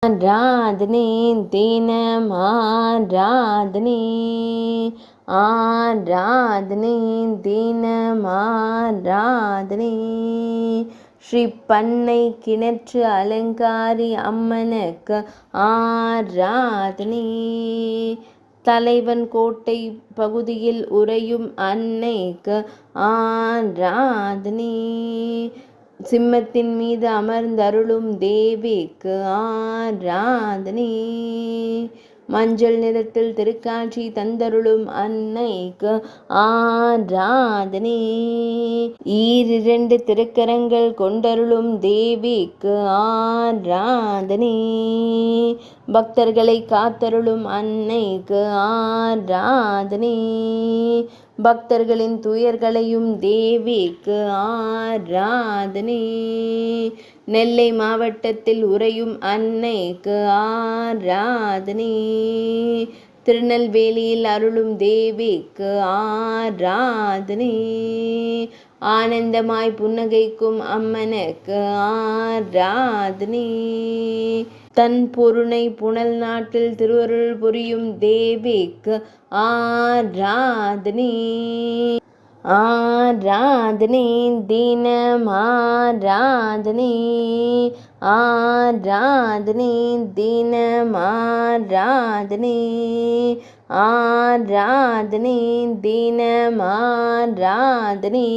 ஆராதனை தினம் ஆராதனை ஆராதனை தினம் ஆராதனை ஸ்ரீ பண்ணை கிணற்று அலங்காரி அம்மனுக்கு ஆராதனை தலைவன் கோட்டை பகுதியில் உறையும் அன்னைக்கு ஆராதனை சிம்மத்தின் மீது அமர்ந்தருளும் தேவிக்கு ஆராதனை மஞ்சள் நிறத்தில் திருக்காட்சி தந்தருளும் அன்னைக்கு ஆராதனை ஈரிரண்டு திருக்கரங்கள் கொண்டருளும் தேவிக்கு ஆராதனை பக்தர்களை காத்தருளும் அன்னைக்கு ஆராதனை பக்தர்களின் துயர்களையும் தேவிக்கு ஆராதனை நெல்லை மாவட்டத்தில் உறையும் அன்னைக்கு ஆராதனை திருநெல்வேலியில் அருளும் தேவிக்கு ஆராதனை ஆனந்தமாய் புன்னகைக்கும் அம்மனுக்கு ஆராதனை தன் பொருணை புனல் நாட்டில் திருவருள் புரியும் தேவிக்கு ஆராதனை ஆராதனை தினம் ஆராதனை ஆராதனை தினம் ஆராதனை ஆராதனை தினம் ஆராதனை